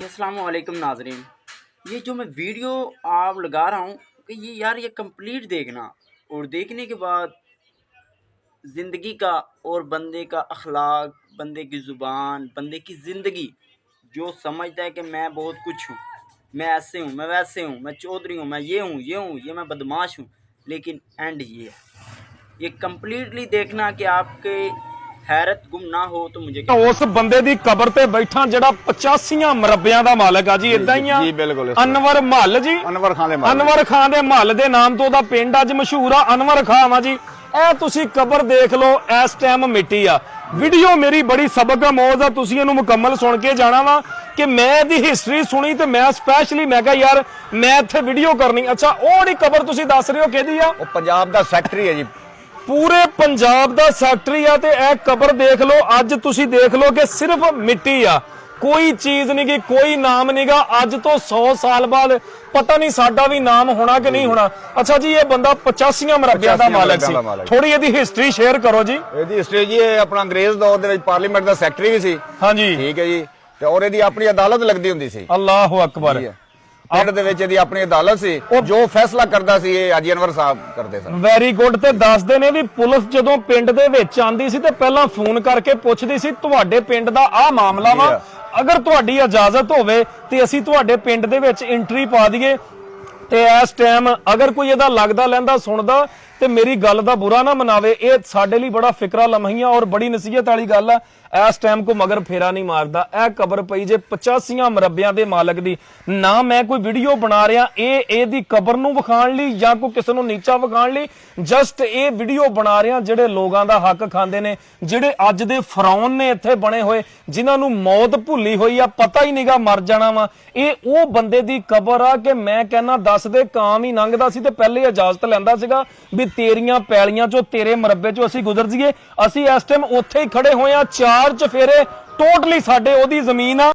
अस्सलामुअलैकुम नाजरीन, ये जो मैं वीडियो आप लगा रहा हूँ कि ये कंप्लीट देखना और देखने के बाद ज़िंदगी का और बंदे का अखलाक, बंदे की ज़ुबान, बंदे की ज़िंदगी जो समझता है कि मैं बहुत कुछ हूँ, मैं ऐसे हूँ, मैं वैसे हूँ, मैं चौधरी हूँ, मैं ये हूँ, ये मैं बदमाश हूँ, लेकिन एंड ये है। ये कंप्लीटली देखना कि आपके हैरत गुम ना हो तो मुझे उस बंदे दी कबर ते बैठा जेड़ा 85 मरब्बियां दा मालक आ जी इदां ही आ जी बिल्कुल अनवर महल जी अनवर खान दे महल दे नाम तो ओदा पिंड अज मशहूर आ अनवर खान आ जी। ए तुसी कबर देख लो, इस टाइम मिट्टी आ। वीडियो मेरी बड़ी सबक आमोज आ, तुसी इहनूं मुकम्मल सुन के जाना वा कि मैं दी हिस्टरी सुनी ते मैं स्पैशली मैं कहा यार मैं इत्थे वीडियो करनी। अच्छा ओ जिहड़ी कबर तुसी दस रहे हो किहदी आ? ਉਹ ਪੰਜਾਬ ਦਾ ਸੈਕਟਰੀ ਹੈ ਜੀ। पूरे पंजाब दा सैक्टरी आ ते ए कबर देख लो, अज तुसी देख लो कि सिर्फ मिट्टी आ, कोई चीज नहीं गी, कोई नाम नहीं गा। अज तो 100 साल बाद पता नहीं साडा भी नाम होना कि नहीं होना। अच्छा जी, ये बंदा 85 मरब्बियां दा मालक सी, थोड़ी इहदी हिस्टरी शेयर करो जी। ਇਹਦੀ ਹਿਸਟਰੀ ਜੀ ਇਹ ਆਪਣਾ ਅੰਗਰੇਜ਼ ਦੌਰ ਦੇ ਵਿੱਚ ਪਾਰਲੀਮੈਂਟ ਦਾ ਸੈਕਟਰੀ ਵੀ ਸੀ। हाँ जी, ਠੀਕ ਹੈ ਜੀ। ਤੇ ਔਰ ਇਹਦੀ ਆਪਣੀ ਅਦਾਲਤ ਲੱਗਦੀ ਹੁੰਦੀ ਸੀ। अल्लाहु अकबर। ਪਿੰਡ ਦੇ ਵਿੱਚ ਇਹਦੀ ਆਪਣੀ ਅਦਾਲਤ ਸੀ, ਜੋ ਫੈਸਲਾ ਕਰਦਾ ਸੀ ਇਹ ਹਾਜੀ ਅਨਵਰ ਸਾਹਿਬ ਕਰਦੇ ਸਨ। Very good. ਤੇ ਦੱਸਦੇ ਨੇ ਵੀ ਪੁਲਿਸ ਜਦੋਂ ਪਿੰਡ ਦੇ ਵਿੱਚ ਆਂਦੀ ਸੀ ਤੇ ਪਹਿਲਾਂ ਫੋਨ ਕਰਕੇ ਪੁੱਛਦੀ ਸੀ ਤੁਹਾਡੇ ਪਿੰਡ ਦਾ ਆਹ ਮਾਮਲਾ ਵਾ, ਅਗਰ ਤੁਹਾਡੀ ਇਜਾਜ਼ਤ ਹੋਵੇ ਤੇ ਅਸੀਂ ਤੁਹਾਡੇ ਪਿੰਡ ਦੇ ਵਿੱਚ ਐਂਟਰੀ ਪਾ ਦਈਏ। ਤੇ ਇਸ ਟਾਈਮ ਅਗਰ ਕੋਈ ਇਹਦਾ ਲੱਗਦਾ ਲੈਂਦਾ ਸੁਣਦਾ ਤੇ ਮੇਰੀ ਗੱਲ ਦਾ ਬੁਰਾ ਨਾ ਮਨਾਵੇ, ਇਹ ਸਾਡੇ ਲਈ ਬੜਾ ਫਿਕਰਾ ਲਮਹੀਆਂ ਔਰ ਬੜੀ ਨਸੀਹਤ ਵਾਲੀ ਗੱਲ ਆ। ਇਸ ਟਾਈਮ ਕੋ ਮਗਰ ਫੇਰਾ ਨਹੀਂ ਮਾਰਦਾ। ਇਹ ਕਬਰ ਪਈ ਜੇ 85 ਮਰਬਿਆਂ ਦੇ ਮਾਲਕ ਦੀ। ਨਾ ਮੈਂ ਕੋਈ ਵੀਡੀਓ ਬਣਾ ਰਿਹਾ ਇਹਦੀ ਕਬਰ ਨੂੰ ਵਿਖਾਣ ਲਈ ਜਾਂ ਕੋਈ ਕਿਸੇ ਨੂੰ ਨੀਚਾ ਵਿਖਾਣ ਲਈ, ਜਸਟ ਇਹ ਵੀਡੀਓ ਬਣਾ ਰਿਹਾ ਜਿਹੜੇ ਲੋਕਾਂ ਦਾ ਹੱਕ ਖਾਂਦੇ ਨੇ, ਜਿਹੜੇ ਅੱਜ ਦੇ ਫਰਾਉਨ ਨੇ ਇੱਥੇ ਬਣੇ ਹੋਏ, ਜਿਨ੍ਹਾਂ ਨੂੰ ਮੌਤ ਭੁੱਲੀ ਹੋਈ ਆ, ਪਤਾ ਹੀ ਨਹੀਂਗਾ ਮਰ ਜਾਣਾ ਵਾ। ਇਹ ਉਹ ਬੰਦੇ ਦੀ ਕਬਰ ਆ ਕਿ ਮੈਂ ਕਹਿੰਦਾ ਦੱਸ ਦੇ ਕਾਂ ਹੀ ਲੰਘਦਾ ਸੀ ਤੇ ਪਹਿਲੇ ਇਜਾਜ਼ਤ ਲੈਂਦਾ ਸੀਗਾ ਵੀ ਤੇਰੀਆਂ ਪੈਲੀਆਂ ਚੋਂ ਤੇਰੇ ਮਰਬੇ ਚੋਂ ਅਸੀਂ ਗੁਜ਼ਰ ਜਾਈਏ। ਅਸੀਂ ਇਸ ਟਾਈਮ ਉੱਥੇ ਹੀ ਖੜੇ ਹੋਏ ਆ, 4 ਚਫੇਰੇ ਟੋਟਲੀ ਸਾਡੇ ਉਹਦੀ ਜ਼ਮੀਨ ਆ।